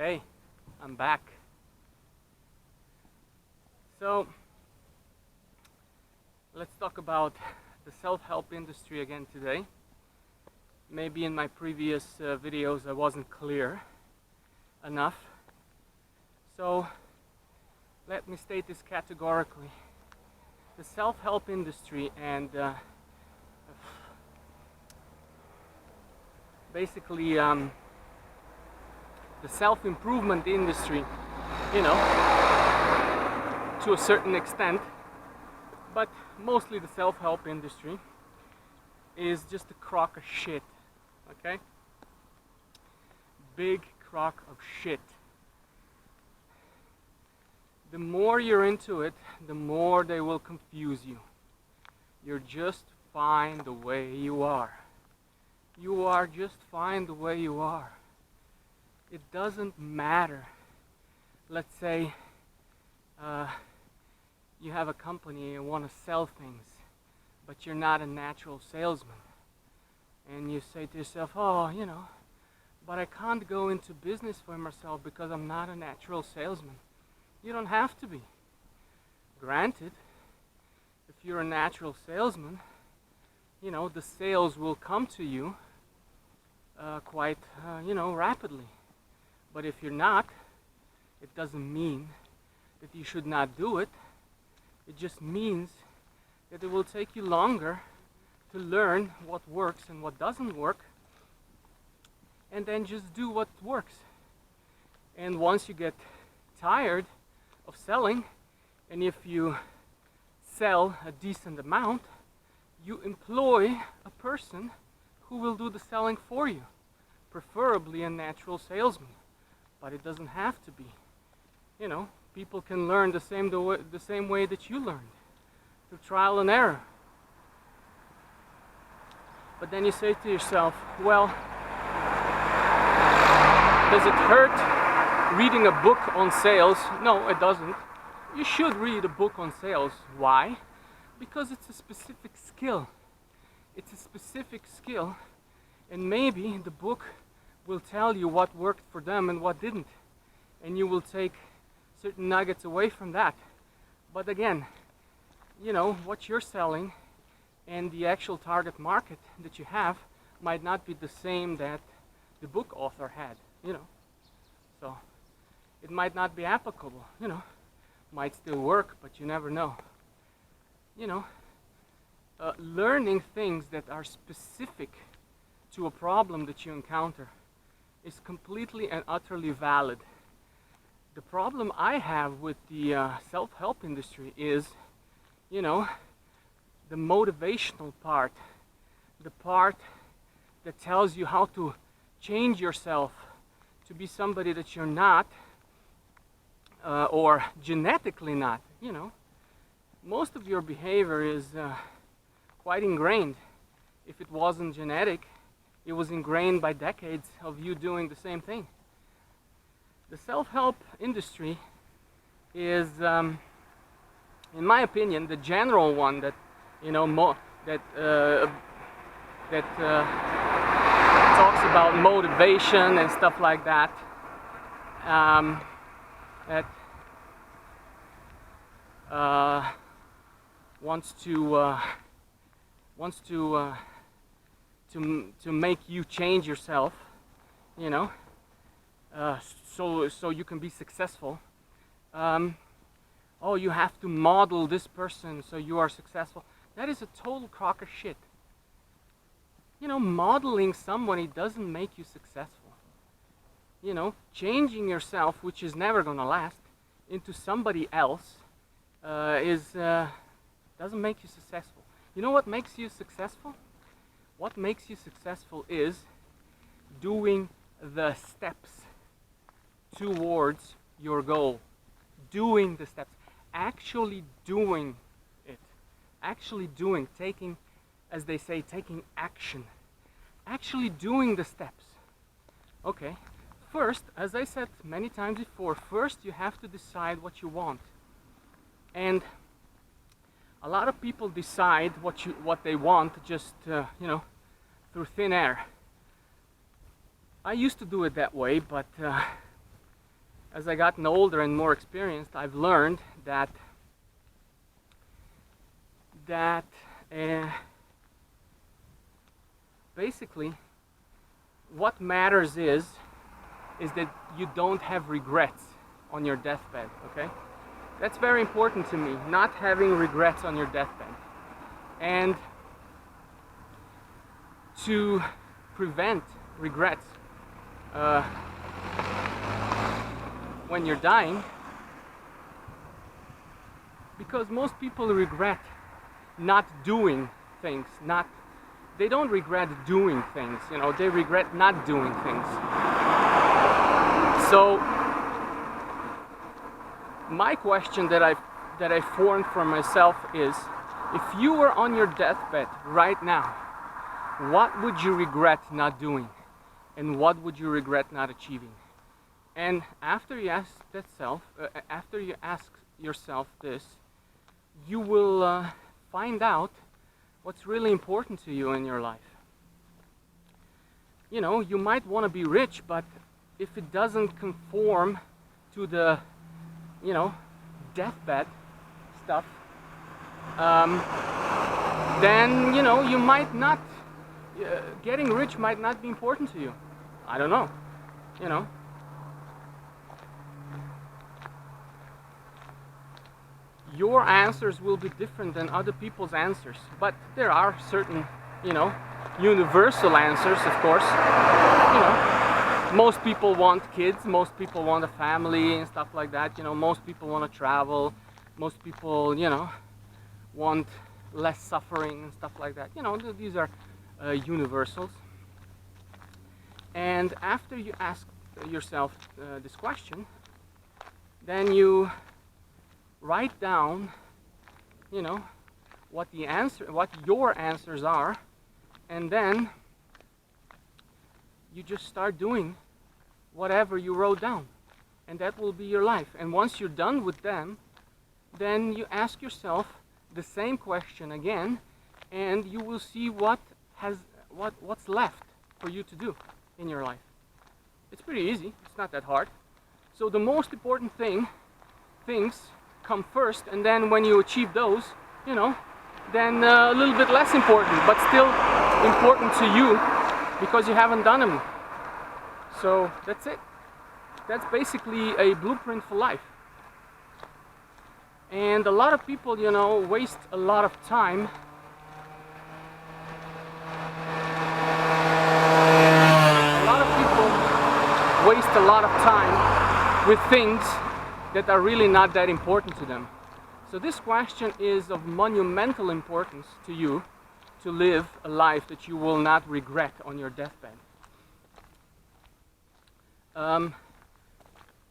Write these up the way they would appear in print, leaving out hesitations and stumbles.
Okay, I'm back. So, let's talk about the self-help industry again today. Maybe in my previous videos I wasn't clear enough. So, let me state this categorically. The self-help industry and basically the self-improvement industry, to a certain extent, but mostly the self-help industry is just a crock of shit, okay? Big crock of shit. The more you're into it, the more they will confuse you. You're just fine the way you are. You are just fine the way you are. It doesn't matter. Let's say you have a company and want to sell things, but you're not a natural salesman. And you say to yourself, oh, but I can't go into business for myself because I'm not a natural salesman. You don't have to be. Granted, if you're a natural salesman, the sales will come to you quite, rapidly. But if you're not, it doesn't mean that you should not do it. It just means that it will take you longer to learn what works and what doesn't work, and then just do what works. And once you get tired of selling, and if you sell a decent amount, you employ a person who will do the selling for you, preferably a natural salesman. But it doesn't have to be. People can learn the same way that you learned, through trial and error. But then you say to yourself, well, does it hurt reading a book on sales? No, it doesn't. You should read a book on sales. Why? Because it's a specific skill. It's a specific skill, and maybe the book will tell you what worked for them and what didn't, and you will take certain nuggets away from that. But again, what you're selling and the actual target market that you have might not be the same that the book author had, so it might not be applicable, might still work, but you never know. Learning things that are specific to a problem that you encounter is completely and utterly valid. The problem I have with the self-help industry is, the motivational part, the part that tells you how to change yourself to be somebody that you're not, or genetically not. Most of your behavior is quite ingrained. If it wasn't genetic, it was ingrained by decades of you doing the same thing. The self-help industry is, in my opinion, the general one that, talks about motivation and stuff like that. That wants to make you change yourself, so you can be successful. Oh, you have to model this person so you are successful. That is a total crock of shit. Modeling somebody doesn't make you successful. Changing yourself, which is never gonna last, into somebody else doesn't make you successful. You know what makes you successful? What makes you successful is doing the steps towards your goal. Doing the steps. Actually doing it. Actually doing, taking, as they say, taking action. Actually doing the steps. Okay. First, as I said many times before, first you have to decide what you want. And a lot of people decide what they want just, through thin air. I used to do it that way, but as I gotten older and more experienced, I've learned that basically what matters is that you don't have regrets on your deathbed, okay? That's very important to me, not having regrets on your deathbed. And to prevent regrets when you're dying, because most people regret not doing things, they don't regret doing things, you know, they regret not doing things. So my question that I formed for myself is, if you were on your deathbed right now, what would you regret not doing, and what would you regret not achieving? And after you ask yourself this, you will find out what's really important to you in your life. You know, you might want to be rich, but if it doesn't conform to the, you know, deathbed stuff, then, you know, you might not, getting rich might not be important to you. I don't know, you know. Your answers will be different than other people's answers, but there are certain, you know, universal answers, of course. You know, most people want kids, most people want a family and stuff like that, you know, most people want to travel, most people, you know, want less suffering and stuff like that. You know, these are universals. And after you ask yourself this question, then you write down, you know, what your answers are, and then you just start doing whatever you wrote down, and that will be your life. And once you're done with them, then you ask yourself the same question again, and you will see what's left for you to do in your life. It's pretty easy. It's not that hard. So the most important things come first, and then when you achieve those, you know, then a little bit less important, but still important to you because you haven't done them. So that's it. That's basically a blueprint for life. And a lot of people, you know, waste a lot of time with things that are really not that important to them. So this question is of monumental importance to you, to live a life that you will not regret on your deathbed.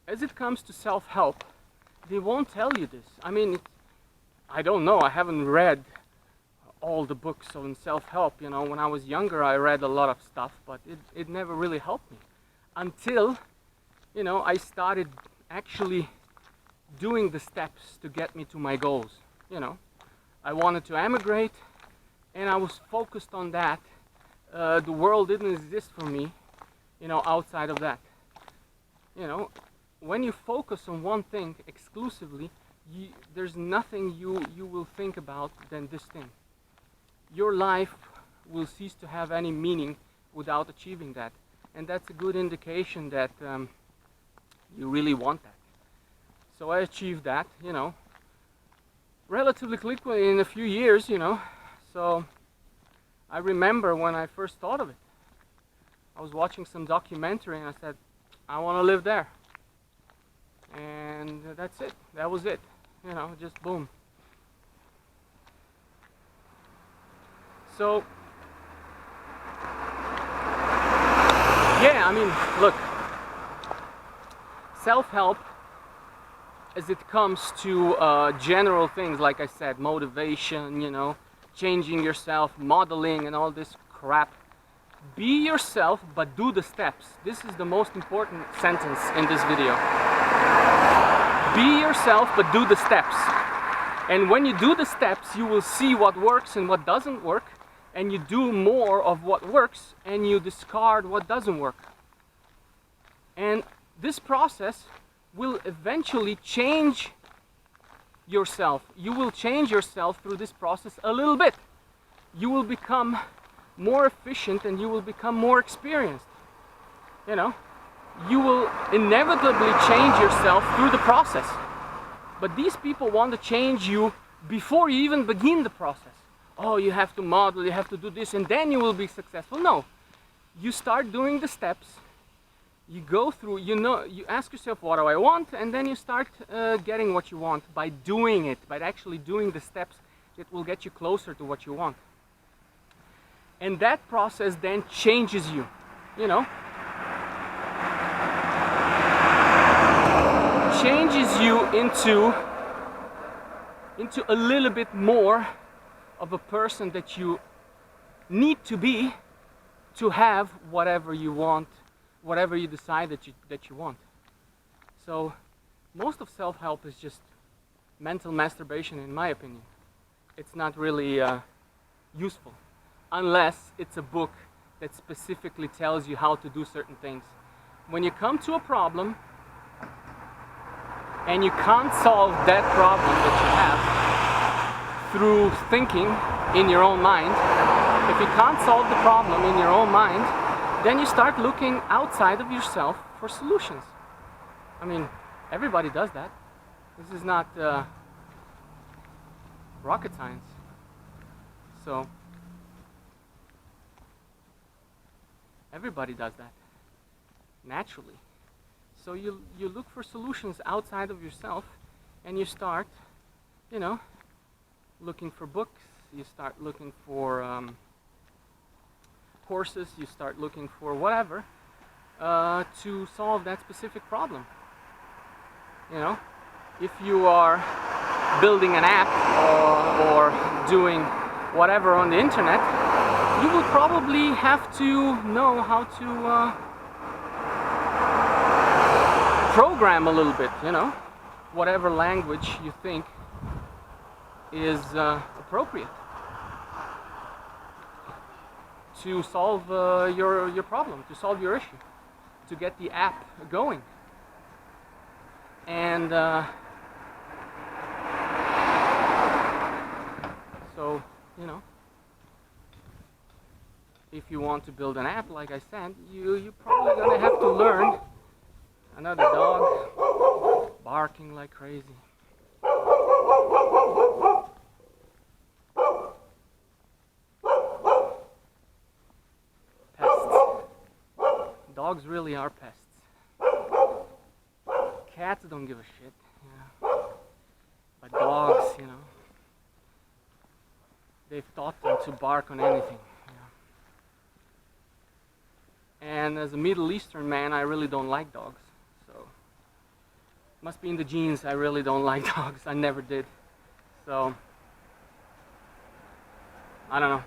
As it comes to self-help, they won't tell you this. I mean, I don't know, I haven't read all the books on self-help. You know, when I was younger I read a lot of stuff, but it never really helped me. Until, you know, I started actually doing the steps to get me to my goals. You know, I wanted to emigrate, and I was focused on that. The world didn't exist for me, you know, outside of that. You know, when you focus on one thing exclusively, there's nothing you will think about than this thing. Your life will cease to have any meaning without achieving that, and that's a good indication that you really want that. So I achieved that, you know, relatively quickly in a few years, you know. So I remember when I first thought of it, I was watching some documentary and I said, I want to live there. And that's it. That was it. You know, just boom. So, yeah, I mean, look, self-help, as it comes to general things, like I said, motivation, you know, changing yourself, modeling and all this crap. Be yourself, but do the steps. This is the most important sentence in this video. Be yourself, but do the steps. And when you do the steps, you will see what works and what doesn't work, and you do more of what works, and you discard what doesn't work. And this process will eventually change yourself. You will change yourself through this process a little bit. You will become more efficient and you will become more experienced. You know, you will inevitably change yourself through the process. But these people want to change you before you even begin the process. Oh, you have to model, you have to do this, and then you will be successful. No, you start doing the steps. You go through, you ask yourself, what do I want? And then you start getting what you want by doing it, by actually doing the steps that will get you closer to what you want. And that process then changes you, you know. Changes you into a little bit more of a person that you need to be to have whatever you want, whatever you decide that you want. So most of self-help is just mental masturbation, in my opinion. It's not really useful unless it's a book that specifically tells you how to do certain things. When you come to a problem and you can't solve that problem that you have through thinking in your own mind, if you can't solve the problem in your own mind, then you start looking outside of yourself for solutions. I mean, everybody does that. This is not rocket science. So, everybody does that, naturally. So you look for solutions outside of yourself, and you start, you know, looking for books, you start looking for courses, you start looking for whatever to solve that specific problem. You know, if you are building an app or doing whatever on the internet, you will probably have to know how to program a little bit, you know, whatever language you think is appropriate to solve your problem, to solve your issue, to get the app going. And so, you know, if you want to build an app, like I said, you're probably gonna have to learn. Another dog barking like crazy. Pests. Dogs really are pests. Cats don't give a shit, you know. But dogs, you know, they've taught them to bark on anything. And as a Middle Eastern man, I really don't like dogs. So, must be in the genes, I really don't like dogs. I never did. So, I don't know.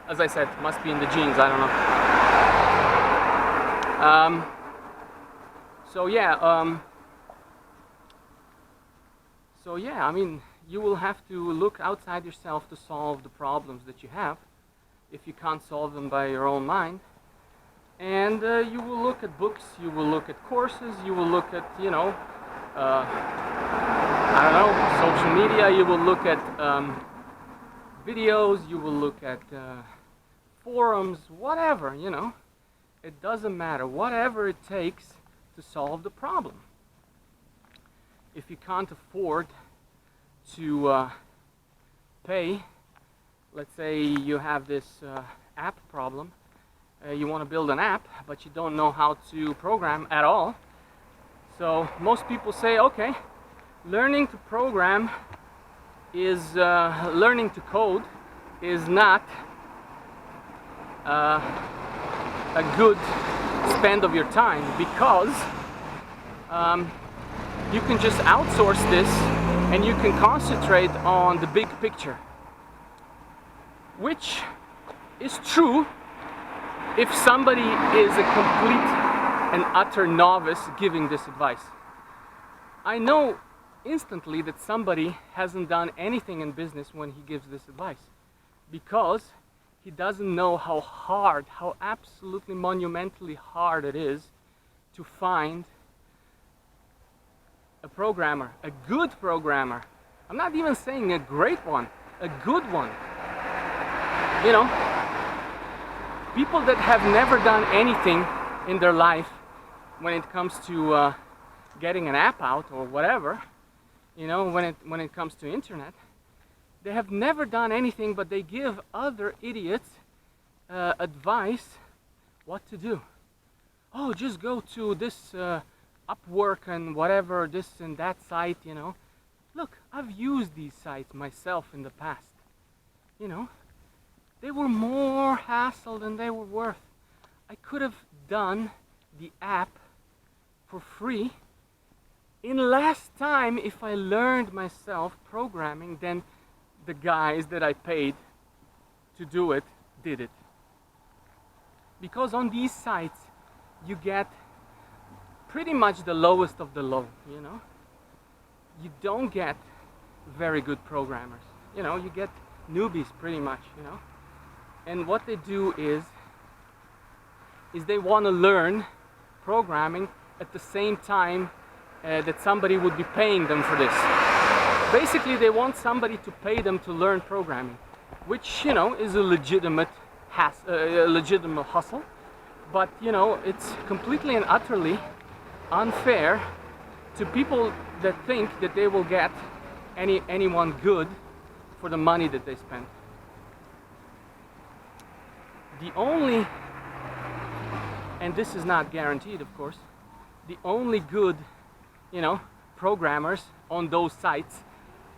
As I said, must be in the genes, I don't know. So yeah, I mean, you will have to look outside yourself to solve the problems that you have, if you can't solve them by your own mind. And you will look at books, you will look at courses, you will look at, you know, I don't know, social media, you will look at videos, you will look at forums, whatever, you know. It doesn't matter, whatever it takes to solve the problem. If you can't afford to pay, let's say you have this app problem, you want to build an app, but you don't know how to program at all. So most people say, okay, learning to program is, learning to code is not a good spend of your time, because you can just outsource this and you can concentrate on the big picture, which is true if somebody is a complete and utter novice giving this advice. I know instantly that somebody hasn't done anything in business when he gives this advice, because he doesn't know how hard, how absolutely monumentally hard it is to find a programmer, a good programmer. I'm not even saying a great one, a good one. You know, people that have never done anything in their life when it comes to getting an app out or whatever, you know, when it comes to internet, they have never done anything, but they give other idiots advice what to do. Oh, just go to this Upwork and whatever, this and that site, you know. Look, I've used these sites myself in the past. You know, they were more hassle than they were worth. I could have done the app for free in less time if I learned myself programming than the guys that I paid to do it did it. Because on these sites you get pretty much the lowest of the low, you know. You don't get very good programmers, you know, you get newbies pretty much, you know. And what they do is they want to learn programming at the same time that somebody would be paying them for this. Basically, they want somebody to pay them to learn programming, which, you know, is a legitimate hustle. But, you know, it's completely and utterly unfair to people that think that they will get anyone good for the money that they spend. The only, and this is not guaranteed, of course, the only good, you know, programmers on those sites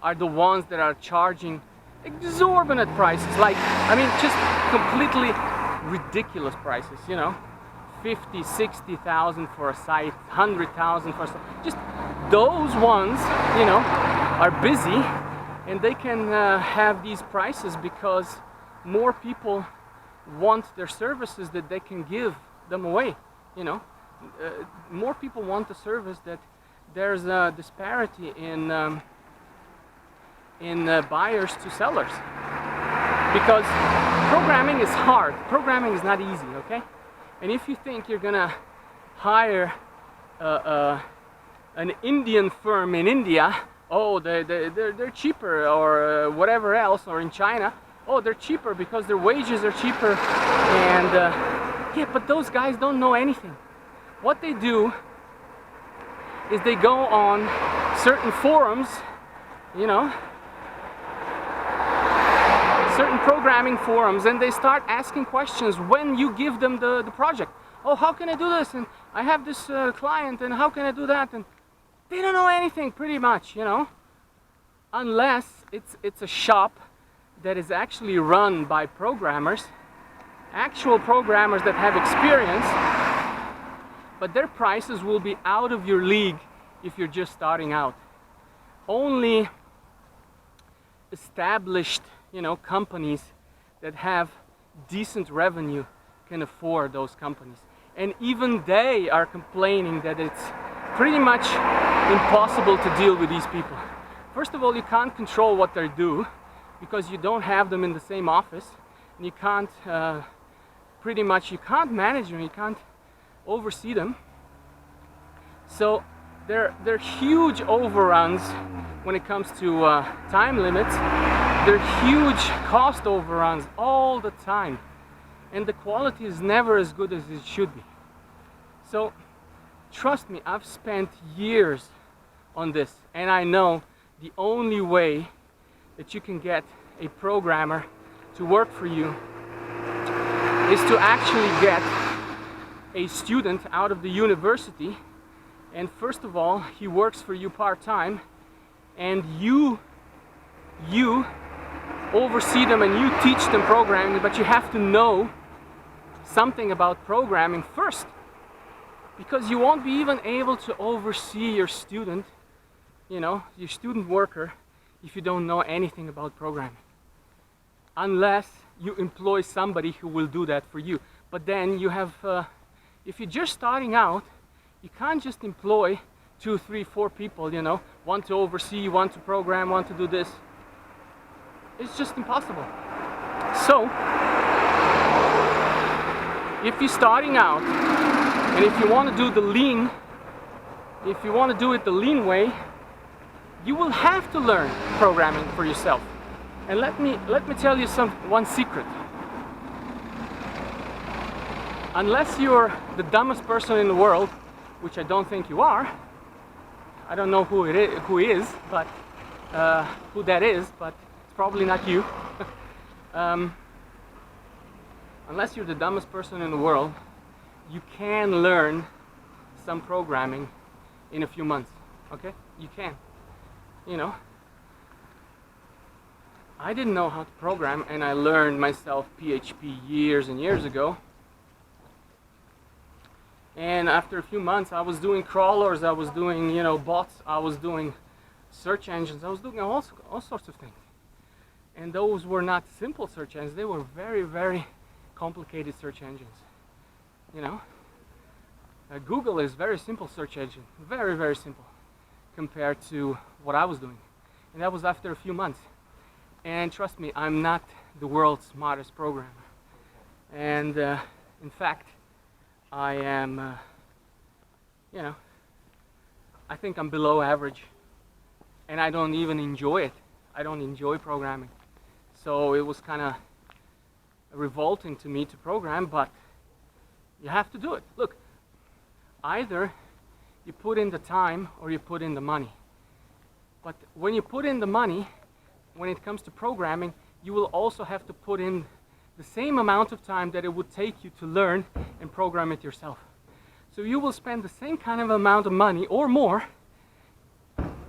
are the ones that are charging exorbitant prices, like, I mean, just completely ridiculous prices, you know, 50, 60,000 for a site, 100,000 for a site. Just those ones, you know, are busy, and they can have these prices because more people want their services that they can give them away, you know. More people want the service that there's a disparity in buyers to sellers, because programming is hard. Programming is not easy, okay? And if you think you're gonna hire an Indian firm in India, oh, they're cheaper, or whatever else, or in China, oh, they're cheaper because their wages are cheaper, and yeah, but those guys don't know anything. What they do is they go on certain forums, you know, certain programming forums, and they start asking questions when you give them the project. Oh, how can I do this? And I have this client, and how can I do that? And they don't know anything, pretty much, you know, unless it's a shop that is actually run by programmers, actual programmers that have experience, but their prices will be out of your league if you're just starting out. Only established, you know, companies that have decent revenue can afford those companies. And even they are complaining that it's pretty much impossible to deal with these people. First of all, you can't control what they do because you don't have them in the same office, and you can't you can't manage them, you can't oversee them. So they're huge overruns when it comes to time limits. They're huge cost overruns all the time, and the quality is never as good as it should be. So trust me, I've spent years on this, and I know the only way that you can get a programmer to work for you is to actually get a student out of the university, and first of all, he works for you part-time, and you oversee them and you teach them programming, but you have to know something about programming first, because you won't be even able to oversee your student, you know, your student worker, if you don't know anything about programming, unless you employ somebody who will do that for you. But then you have, if you're just starting out, you can't just employ 2, 3, 4 people, you know, one to oversee, one to program, one to do this. It's just impossible. So, if you're starting out, and if you want to do the lean if you want to do it the lean way, you will have to learn programming for yourself. And let me tell you one secret. Unless you're the dumbest person in the world, which I don't think you are, I don't know who that is, but it's probably not you. Unless you're the dumbest person in the world, you can learn some programming in a few months. Okay, you can. You know, I didn't know how to program, and I learned myself PHP years and years ago. And after a few months, I was doing crawlers, I was doing, you know, bots, I was doing search engines, I was doing all sorts of things. And those were not simple search engines, they were very, very complicated search engines. You know, Google is very simple search engine, very, very simple compared to what I was doing. And that was after a few months. And trust me, I'm not the world's smartest programmer. And in fact, I am, you know, I think I'm below average. And I don't even enjoy it. I don't enjoy programming. So it was kind of revolting to me to program, but you have to do it. Look, either you put in the time or you put in the money. But when you put in the money, when it comes to programming, you will also have to put in the same amount of time that it would take you to learn and program it yourself. So you will spend the same kind of amount of money or more,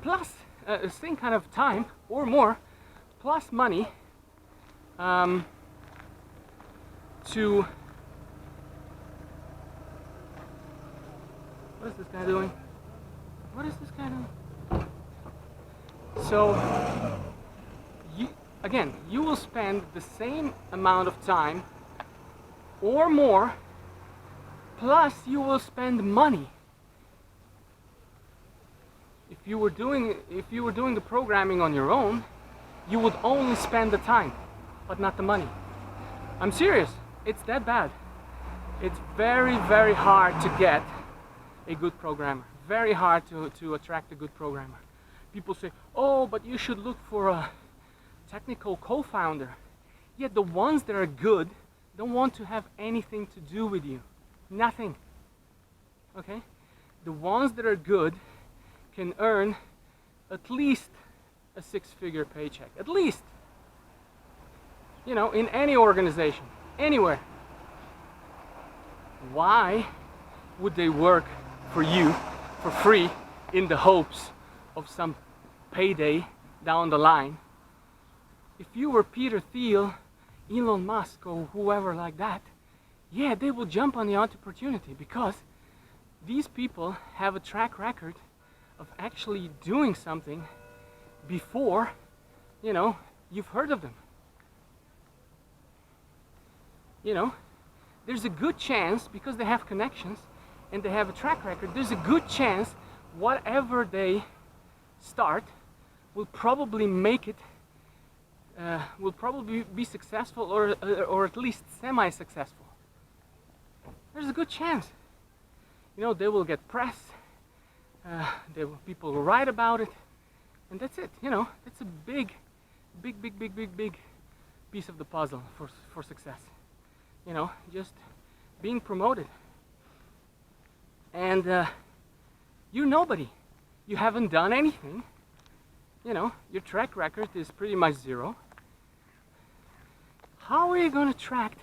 plus the same kind of time or more, plus money to... What is this guy doing? What is this guy doing? So, you will spend the same amount of time or more, plus you will spend money. If you were doing the programming on your own, you would only spend the time, but not the money. I'm serious. It's that bad. It's very, very hard to get a good programmer. Very hard to attract a good programmer. People say, oh, but you should look for a technical co-founder. Yet the ones that are good don't want to have anything to do with you. Nothing. Okay? The ones that are good can earn at least a six-figure paycheck. At least. You know, in any organization. Anywhere. Why would they work for you for free in the hopes of some payday down the line? If you were Peter Thiel, Elon Musk, or whoever like that, yeah, they will jump on the opportunity because these people have a track record of actually doing something before, you know, you've heard of them. You know, there's a good chance, because they have connections and they have a track record, there's a good chance whatever they start will probably make it, will probably be successful or at least semi-successful. There's a good chance. You know, they will get press, people will write about it, and that's it. You know, it's a big piece of the puzzle for success. You know, just being promoted. And you're nobody. You haven't done anything. You know, your track record is pretty much zero. How are you going to attract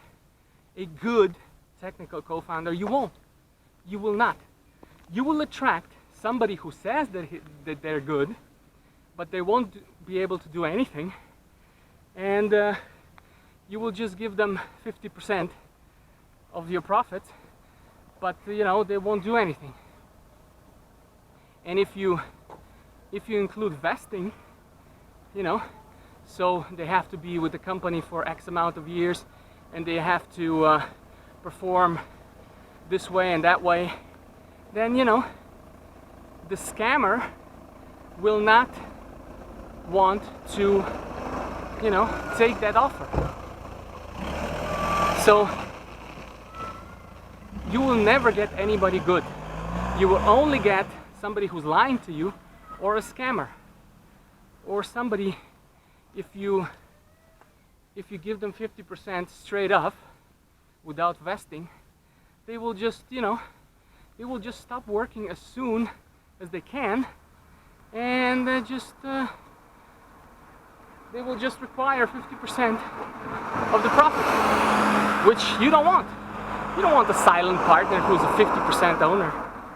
a good technical co-founder? You won't. You will not. You will attract somebody who says that they're good, but they won't be able to do anything. And you will just give them 50% of your profits, but you know, they won't do anything. And if you include vesting, you know, so they have to be with the company for X amount of years, and they have to perform this way and that way, then, you know, the scammer will not want to, you know, take that offer. So you will never get anybody good. You will only get somebody who's lying to you, or a scammer, or somebody, if you give them 50% straight up without vesting, they will just, they will just stop working as soon as they can, and they will just require 50% of the profit, which you don't want. You don't want a silent partner who's a 50% owner.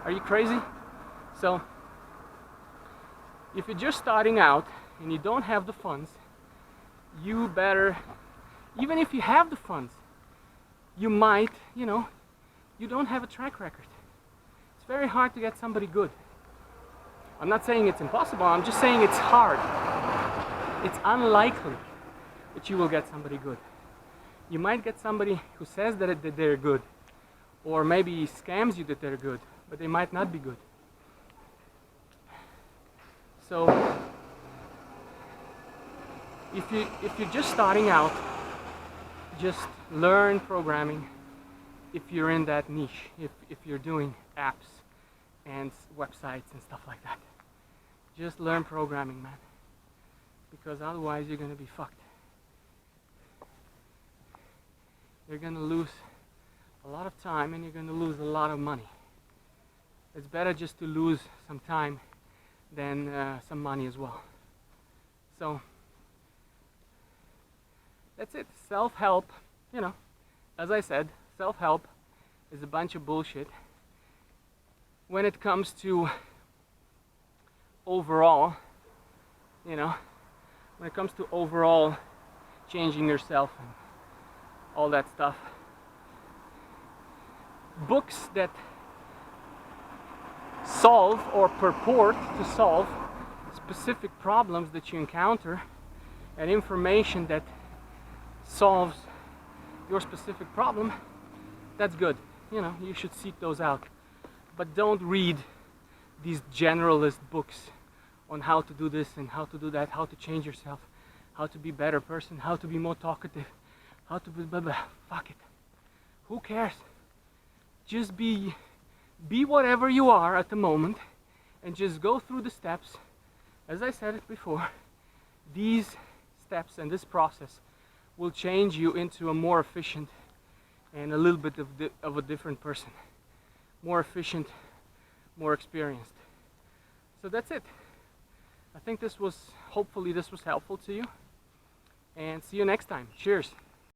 Are you crazy? So, if you're just starting out and you don't have the funds, you better, even if you have the funds, you might, you don't have a track record. It's very hard to get somebody good. I'm not saying it's impossible, I'm just saying it's hard. It's unlikely that you will get somebody good. You might get somebody who says that they're good, or maybe scams you that they're good, but they might not be good. So, if you're just starting out, just learn programming. If you're in that niche, if you're doing apps and websites and stuff like that, just learn programming, man. Because otherwise you're gonna be fucked. You're gonna lose a lot of time and you're gonna lose a lot of money. It's better just to lose some time than some money as well. So that's it. Self-help, as I said, self-help is a bunch of bullshit when it comes to overall, when it comes to overall changing yourself and all that stuff. Books that solve or purport to solve specific problems that you encounter, and information that solves your specific problem, that's good. You should seek those out. But don't read these generalist books on how to do this and how to do that, how to change yourself, how to be a better person, how to be more talkative, how to be blah blah. Fuck it. Who cares? Just be whatever you are at the moment, and just go through the steps. As I said it before, these steps and this process will change you into a more efficient and a little bit of a different person. More efficient, more experienced. So that's it. I think hopefully this was helpful to you. And see you next time. Cheers.